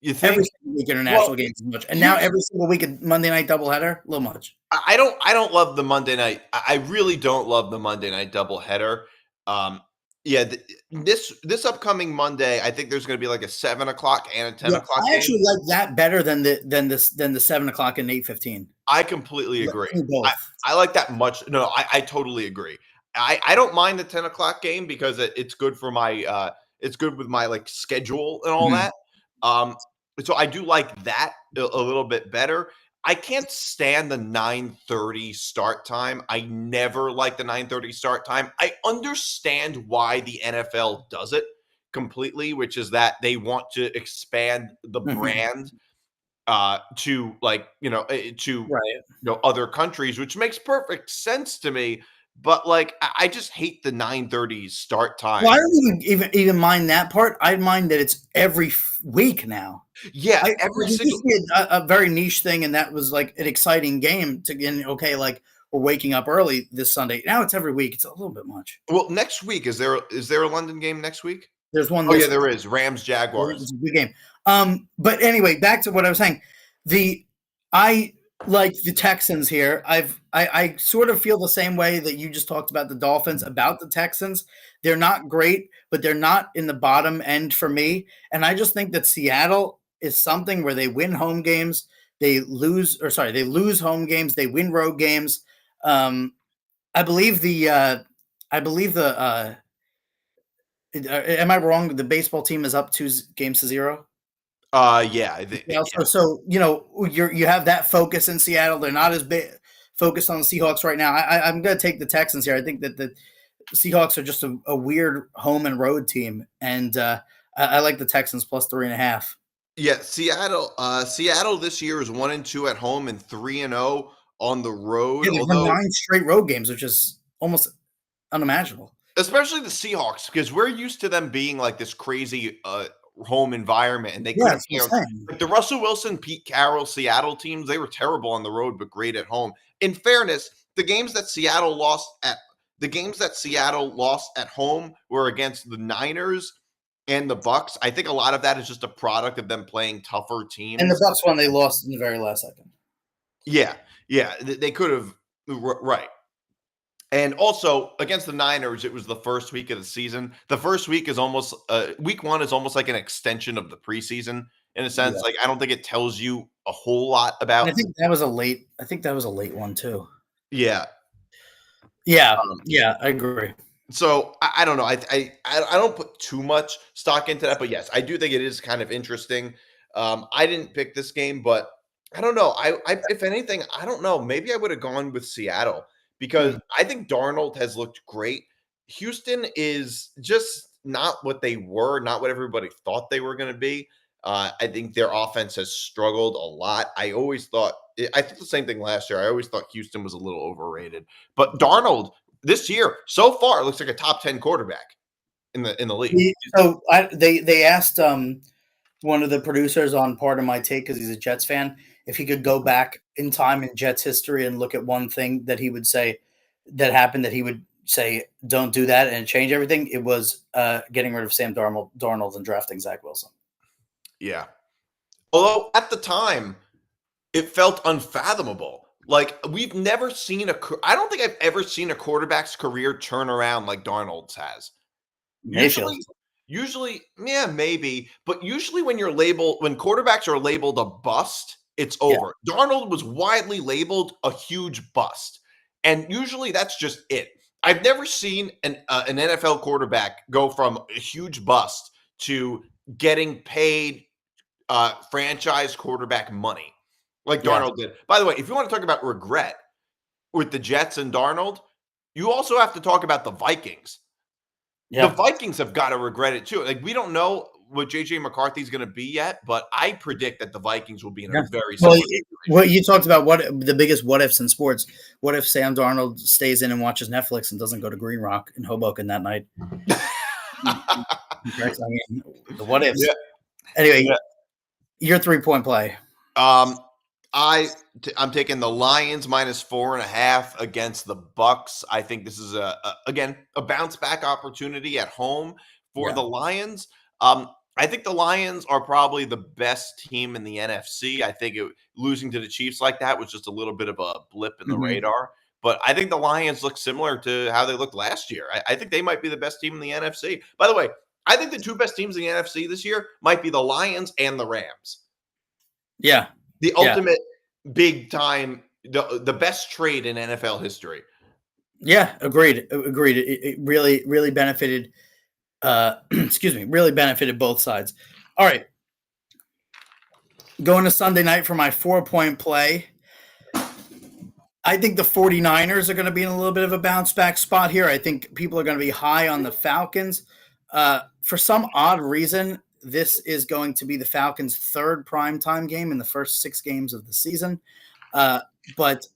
You
Every
think?
single week international
Well,
games is much, and now every single week a Monday night doubleheader, a little much.
I don't love the Monday night. I really don't love the Monday night doubleheader. Um, yeah, this upcoming Monday, I think there's going to be like a 7 o'clock and a 10
Yeah,
o'clock
I
game.
actually like that better than the 7 o'clock and 8:15.
I completely agree.
Both.
I like that much. No, I totally agree. I don't mind the 10 o'clock game because it's good for my it's good with my like schedule and all
Mhm.
that. So I do like that a little bit better. I can't stand the 9:30 start time. I never like the 9:30 start time. I understand why the NFL does it completely, which is that they want to expand the
Mhm.
brand to like to
Right.
other countries, which makes perfect sense to me. But like I just hate the 9:30 start time.
Well, I don't even mind that part. I mind that it's every week now.
Yeah,
It
every
used
single
to be a very niche thing, and that was like an exciting game to get. Okay, like we're waking up early this Sunday. Now it's every week. It's a little bit much.
well, next week is there a London game next week?
There's one
Oh yeah,
this
there is. Rams Jaguars.
It's a good game. But anyway, back to what I was saying. I like the Texans here. I sort of feel the same way that you just talked about the Dolphins about the Texans. They're not great, but they're not in the bottom end for me. And I just think that Seattle is something where they win home games, they lose home games, they win road games. I believe am I wrong? The baseball team is up 2 games to 0.
Yeah, I think
Yeah,
yeah.
so you have that focus in Seattle. They're not as big focused on the Seahawks right now. I'm going to take the Texans here. I think that the Seahawks are just a weird home and road team, and I like the Texans plus 3.5.
Yeah, Seattle this year is 1-2 at home and 3-0 on the road.
Yeah, they've won
Although
9 straight road games, which is almost unimaginable.
especially the Seahawks, because we're used to them being like this crazy home environment, and they
Yeah,
couldn't,
that's what I'm saying.
like the Russell Wilson, Pete Carroll, Seattle teams, they were terrible on the road, but great at home. In fairness, the games that Seattle lost at home were against the Niners and the Bucks. I think a lot of that is just a product of them playing tougher teams.
And the Bucks won, they lost in the very last second.
Yeah, they could have right. And also against the Niners, it was the first week of the season. The first week is almost week one is almost like an extension of the preseason in a sense.
Yeah.
Like I don't think it tells you a whole lot
And
about.
I think that was a late one too.
Yeah.
Yeah, I agree.
So I don't know. I don't put too much stock into that, but yes, I do think it is kind of interesting. I didn't pick this game, but I don't know. I if anything, I don't know. Maybe I would have gone with Seattle because
Mm.
I think Darnold has looked great. Houston is just not what they were, not what everybody thought they were going to be. I think their offense has struggled a lot. I thought the same thing last year. I always thought Houston was a little overrated, but Darnold this year so far looks like a top 10 quarterback in the league.
So they asked one of the producers on Part of My Take, because he's a Jets fan, if he could go back in time in Jets history and look at one thing that he would say that happened, that he would say, don't do that and change everything. It was getting rid of Sam Darnold and drafting Zach Wilson.
Yeah. Although at the time, it felt unfathomable. Like we've never seen I don't think I've ever seen a quarterback's career turn around like Darnold's has.
Mayfield.
Usually, yeah, maybe, but usually when quarterbacks are labeled a bust, it's over. Darnold was widely labeled a huge bust, and usually that's just it. I've never seen an NFL quarterback go from a huge bust to getting paid franchise quarterback money like Darnold did. By the way, if you want to talk about regret with the Jets and Darnold, you also have to talk about the Vikings.
Yeah.
The Vikings have got to regret it too. Like we don't know what JJ McCarthy is going to be yet, but I predict that the Vikings will be in a very similar situation.
What you talked about, what the biggest what ifs in sports. What if Sam Darnold stays in and watches Netflix and doesn't go to Green Rock in Hoboken that night? I mean, the what ifs.
Yeah.
Anyway, your 3-point play.
I'm taking the Lions minus 4.5 against the Bucks. I think this is again a bounce back opportunity at home For
Yeah.
the Lions, I think the Lions are probably the best team in the NFC. I think losing to the Chiefs like that was just a little bit of a blip in the
Mhm.
radar. But I think the Lions look similar to how they looked last year. I think they might be the best team in the NFC. By the way, I think the two best teams in the NFC this year might be the Lions and the Rams.
Yeah.
The
Yeah.
ultimate big time, the best trade in NFL history.
Yeah. Agreed. Agreed. It really, really benefited. Excuse me. Really benefited both sides. All right. Going to Sunday night for my 4-point play. I think the 49ers are going to be in a little bit of a bounce back spot here. I think people are going to be high on the Falcons. For some odd reason, this is going to be the Falcons' third primetime game in the first 6 games of the season. But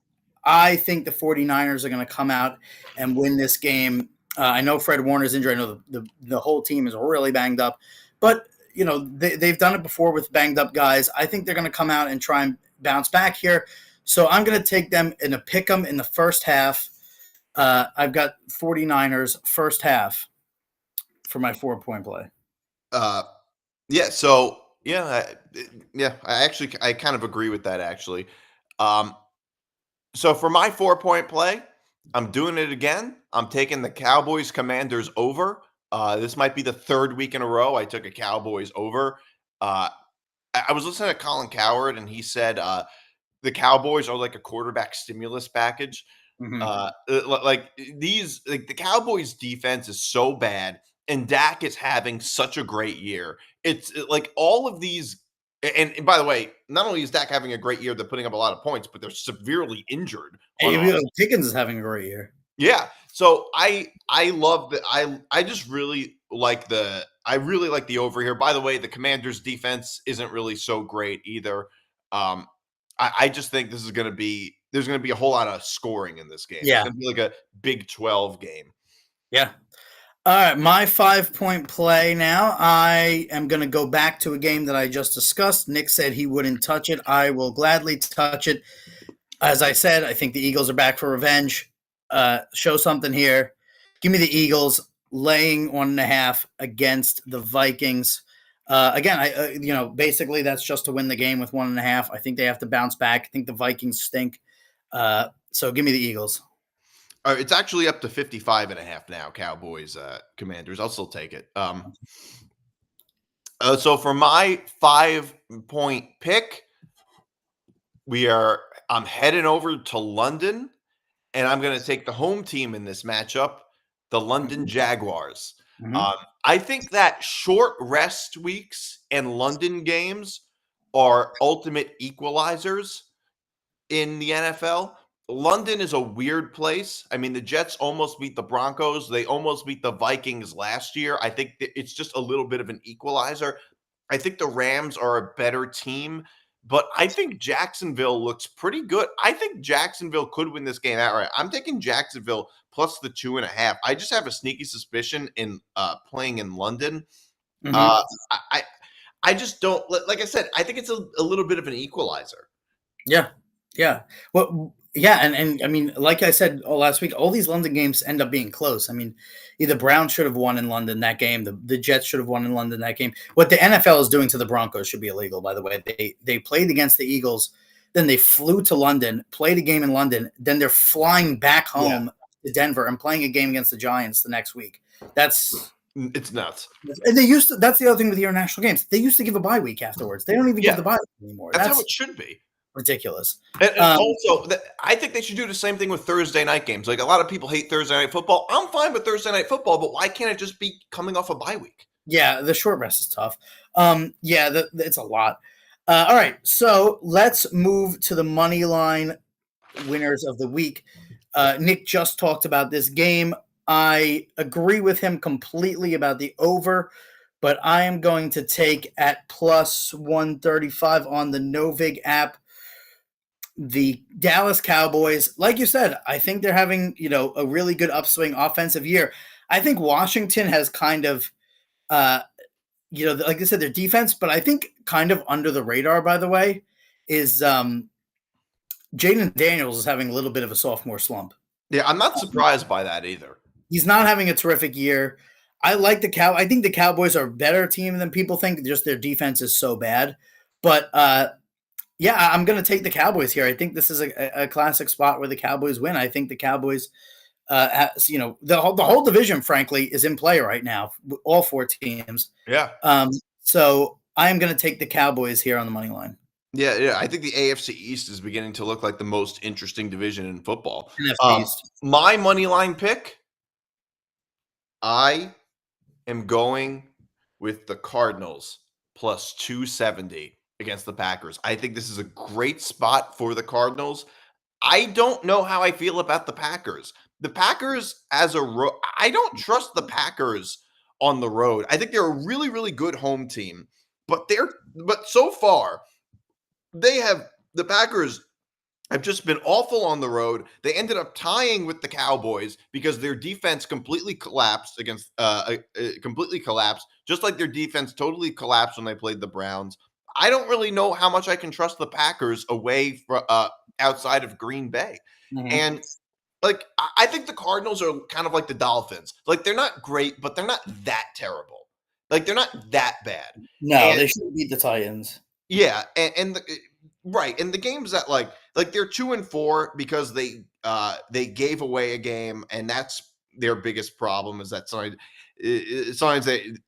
I think the 49ers are going to come out and win this game. I know Fred Warner's injured. I know the whole team is really banged up. But, they've done it before with banged up guys. I think they're going to come out and try and bounce back here. So I'm going to take them in a pick 'em in the first half. I've got 49ers first half for my 4-point play.
Yeah. So I kind of agree with that actually. So for my 4-point play, I'm doing it again. I'm taking the Cowboys Commanders over. This might be the third week in a row I took a Cowboys over. I was listening to Colin Cowherd, and he said the Cowboys are like a quarterback stimulus package. The Cowboys defense is so bad, and Dak is having such a great year. It's like all of these. And by the way, not only is Dak having a great year, they're putting up a lot of points, but they're severely injured.
Pickens is having a great year.
Yeah. So I love that. I just really like the over here. By the way, the Commanders defense isn't really so great either. I just think there's going to be a whole lot of scoring in this game.
Yeah.
It's going to be like a Big 12 game.
Yeah. All right, my 5-point play now. I am going to go back to a game that I just discussed. Nick said he wouldn't touch it. I will gladly touch it. As I said, I think the Eagles are back for revenge. Show something here. Give me the Eagles laying 1.5 against the Vikings. Again, basically that's just to win the game with 1.5. I think they have to bounce back. I think the Vikings stink. So give me the Eagles.
It's actually up to 55.5 now, Cowboys, Commanders. I'll still take it. So for my 5-point pick, I'm heading over to London, and I'm going to take the home team in this matchup, the London Jaguars. I think that short rest weeks and London games are ultimate equalizers in the NFL. London is a weird place. I mean, the Jets almost beat the Broncos. They almost beat the Vikings last year. I think it's just a little bit of an equalizer. I think the Rams are a better team, but I think Jacksonville looks pretty good. I think Jacksonville could win this game outright. I'm taking Jacksonville plus the 2.5. I just have a sneaky suspicion in playing in London. I just don't, like I said, I think it's a little bit of an equalizer.
Yeah. Yeah. Well, yeah. And I mean, like I said last week, all these London games end up being close. I mean, either Browns should have won in London that game. The Jets should have won in London that game. What the NFL is doing to the Broncos should be illegal, by the way. They played against the Eagles. Then they flew to London, played a game in London. Then they're flying back home to Denver and playing a game against the Giants the next week.
It's nuts.
And that's the other thing with the international games. They used to give a bye week afterwards. They don't even give the bye week anymore.
That's how it should be.
Ridiculous.
And also, I think they should do the same thing with Thursday night games. Like, a lot of people hate Thursday night football. I'm fine with Thursday night football, but why can't it just be coming off a bye week?
Yeah, the short rest is tough. It's a lot. All right, so let's move to the money line winners of the week. Nick just talked about this game. I agree with him completely about the over, but I am going to take at plus 135 on the Novig app the Dallas Cowboys. Like you said, I think they're having, a really good upswing offensive year. I think Washington has kind of, like I said, their defense, but I think kind of under the radar, by the way, is Jaden Daniels is having a little bit of a sophomore slump.
Yeah, I'm not surprised by that either.
He's not having a terrific year. I like the Cow. I think the Cowboys are a better team than people think. Just their defense is so bad. But yeah, I'm going to take the Cowboys here. I think this is a classic spot where the Cowboys win. I think the Cowboys, the whole division, frankly, is in play right now. All four teams.
Yeah.
So I am going to take the Cowboys here on the money line.
Yeah. I think the AFC East is beginning to look like the most interesting division in football.
NFC East.
My money line pick, I am going with the Cardinals plus 270 against the Packers. I think this is a great spot for the Cardinals. I don't know how I feel about the Packers. The Packers I don't trust the Packers on the road. I think they're a really, really good home team, but so far the Packers have just been awful on the road. They ended up tying with the Cowboys because their defense completely collapsed just like their defense totally collapsed when they played the Browns. I don't really know how much I can trust the Packers away from outside of Green Bay.
Mhm.
And like I think the Cardinals are kind of like the Dolphins. Like they're not great, but they're not that terrible. Like they're not that bad.
No, they should beat the Titans.
Yeah, right. And the games that like they're 2-4 because they gave away a game, and that's their biggest problem is that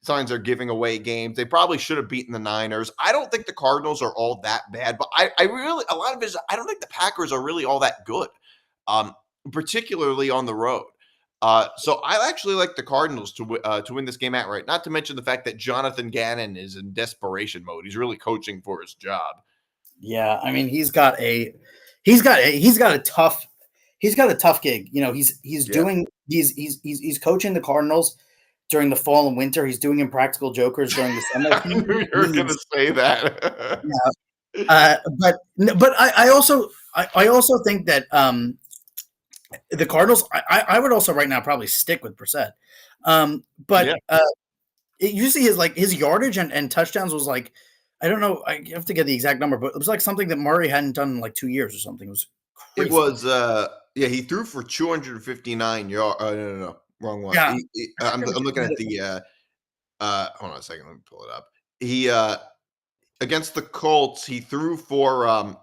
signs are giving away games. They probably should have beaten the Niners. I don't think the Cardinals are all that bad, but I really a lot of it is I don't think the Packers are really all that good, particularly on the road. So I actually like the Cardinals to win this game outright. Not to mention the fact that Jonathan Gannon is in desperation mode. He's really coaching for his job.
Yeah, I mean he's got a tough gig. You know, he's coaching the Cardinals during the fall and winter. He's doing Impractical Jokers during the summer.
I knew you were going to say that.
But I also think that the Cardinals. I would also right now probably stick with Brissett. It usually his yardage and touchdowns was like, I don't know. I have to get the exact number, but it was like something that Murray hadn't done in like 2 years or something. It was crazy.
It was he threw for 259 yards. No, wrong one.
Yeah.
I'm looking at the hold on a second, let me pull it up. He against the Colts, he threw for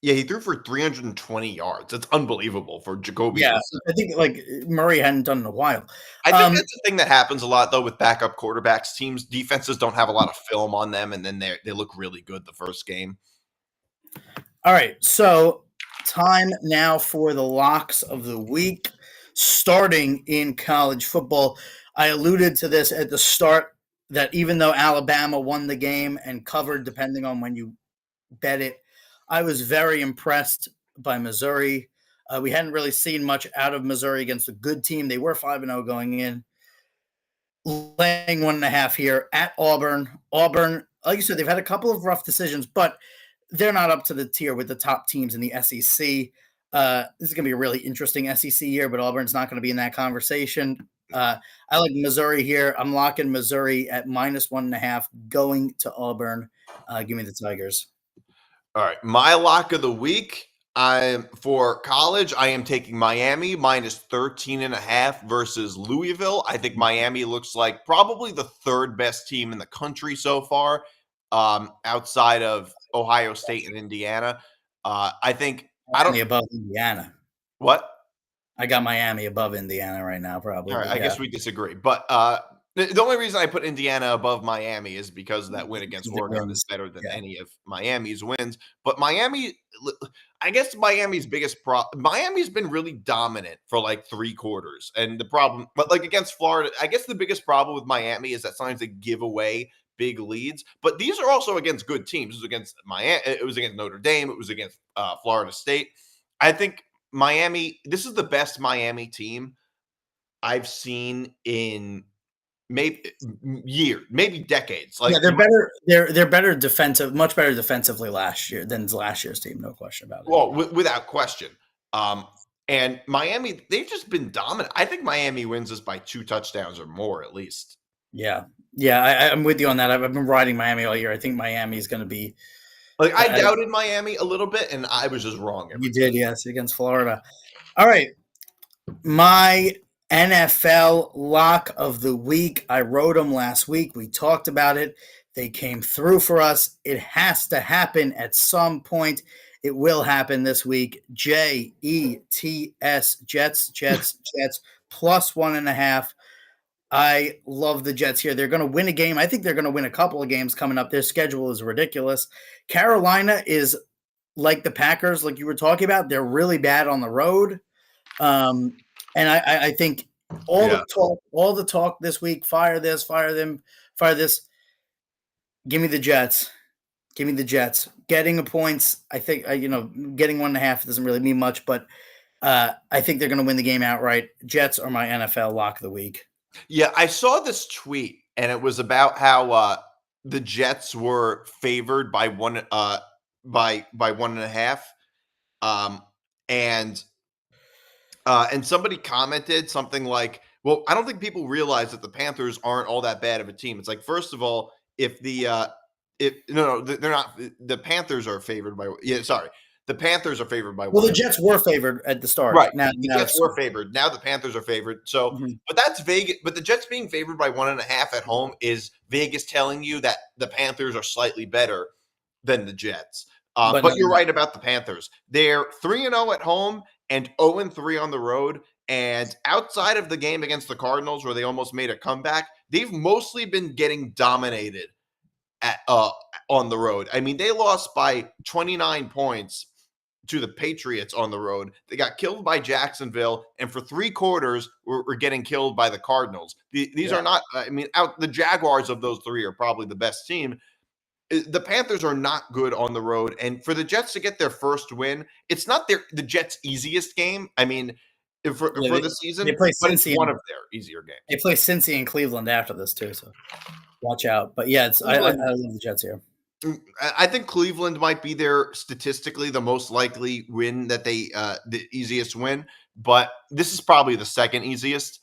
320 yards. That's unbelievable for Jacoby.
Yeah, I think like Murray hadn't done in a while.
I think that's the thing that happens a lot though with backup quarterbacks. Teams defenses don't have a lot of film on them, and then they look really good the first game.
All right, so time now for the locks of the week, starting in college football. I alluded to this at the start that even though Alabama won the game and covered, depending on when you bet it, I was very impressed by Missouri. We hadn't really seen much out of Missouri against a good team. They were 5-0 going in, laying 1.5 here at Auburn. Auburn, like you said, they've had a couple of rough decisions, but they're not up to the tier with the top teams in the SEC. This is going to be a really interesting SEC year, but Auburn's not going to be in that conversation. I like Missouri here. I'm locking Missouri at -1.5 going to Auburn. Give me the Tigers.
All right, my lock of the week. For college, I am taking Miami -13.5 versus Louisville. I think Miami looks like probably the third best team in the country so far, outside of Ohio State and Indiana. I think
Miami above Indiana.
What?
I got Miami above Indiana right now, probably.
All right, I guess we disagree. But the only reason I put Indiana above Miami is because that win against Oregon is better than any of Miami's wins. But Miami, I guess Miami's biggest problem, Miami's been really dominant for like 3 quarters. And the problem, but like against Florida, I guess the biggest problem with Miami is that sometimes they give away big leads. But these are also against good teams. It was against Miami, it was against Notre Dame, it was against Florida State. I think Miami, this is the best Miami team I've seen in maybe decades. Like
they're better. They're better defensive, much better defensively last year than last year's team. No question about it.
Well, without question. And Miami, they've just been dominant. I think Miami wins this by 2 touchdowns or more at least.
Yeah, I'm with you on that. I've been riding Miami all year. I think Miami is going to be.
Like I doubted Miami a little bit, and I was just wrong.
You did, yes, against Florida. All right, my NFL lock of the week. I wrote them last week. We talked about it. They came through for us. It has to happen at some point. It will happen this week. Jets, Jets, plus 1.5. I love the Jets here. They're going to win a game. I think they're going to win a couple of games coming up. Their schedule is ridiculous. Carolina is like the Packers, like you were talking about. They're really bad on the road. And I think all the talk this week, fire this, fire them, fire this. Give me the Jets. Give me the Jets. Getting the points, I think, getting 1.5 doesn't really mean much, but I think they're going to win the game outright. Jets are my NFL lock of the week.
Yeah, I saw this tweet, and it was about how the Jets were favored by 1.5, and somebody commented something like, "Well, I don't think people realize that the Panthers aren't all that bad of a team." It's like, first of all, if they're not. The Panthers are favored by. Yeah, sorry. The Panthers are favored by 1.
Well, the Jets were favored at the start.
Right.
Now,
the Jets were favored. Now the Panthers are favored. So, but that's Vegas. But the Jets being favored by 1.5 at home is Vegas telling you that the Panthers are slightly better than the Jets. But you're right about the Panthers. They're 3-0 at home and 0-3 on the road. And outside of the game against the Cardinals, where they almost made a comeback, they've mostly been getting dominated on the road. I mean, they lost by 29 points to the Patriots on the road. They got killed by Jacksonville, and for 3 quarters were getting killed by the Cardinals. These are not, the Jaguars of those 3 are probably the best team. The Panthers are not good on the road, and for the Jets to get their first win, it's not the Jets' easiest game. I mean, for the season, but it's one of their easier games.
They play Cincy and Cleveland after this too, so watch out. But yeah, I love the Jets here.
I think Cleveland might be their statistically the most likely win that the easiest win, but this is probably the second easiest.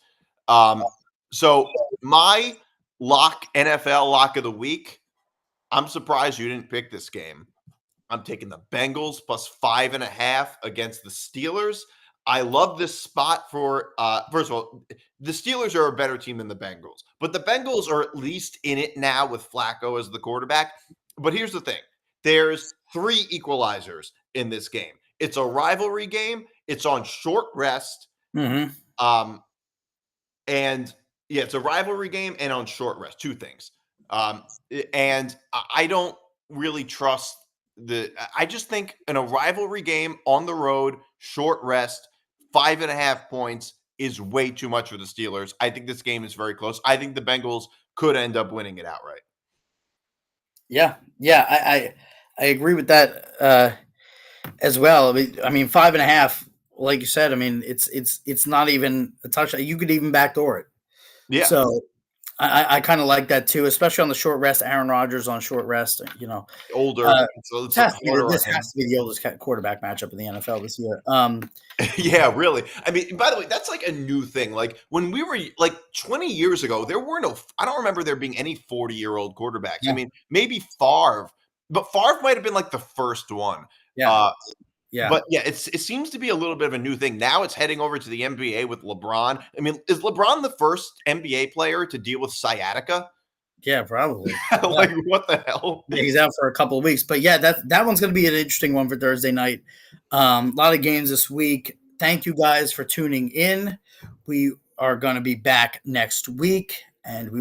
So my NFL lock of the week, I'm surprised you didn't pick this game. I'm taking the Bengals plus 5.5 against the Steelers. I love this spot for, first of all, the Steelers are a better team than the Bengals, but the Bengals are at least in it now with Flacco as the quarterback. But here's the thing. There's 3 equalizers in this game. It's a rivalry game. It's on short rest.
Mm-hmm.
And yeah, it's a rivalry game and on short rest. 2 things. And I don't really trust I just think in a rivalry game on the road, short rest, 5.5 points is way too much for the Steelers. I think this game is very close. I think the Bengals could end up winning it outright.
Yeah, I agree with that as well. I mean, 5.5, like you said. I mean, it's not even a touchdown. You could even backdoor it.
Yeah.
So I kind of like that too, especially on the short rest. Aaron Rodgers on short rest.
Older.
This has to be the oldest quarterback matchup in the NFL this year.
Yeah, really. I mean, by the way, that's like a new thing. Like when we were like 20 years ago, there were I don't remember there being any 40-year-old quarterbacks. Yeah. I mean, maybe Favre, but Favre might have been like the first one.
Yeah.
But yeah, it seems to be a little bit of a new thing. Now it's heading over to the NBA with LeBron. I mean, is LeBron the first NBA player to deal with sciatica?
Yeah, probably.
Like, what the hell?
Yeah, he's out for a couple of weeks. But yeah, that one's going to be an interesting one for Thursday night. A lot of games this week. Thank you guys for tuning in. We are going to be back next week, and we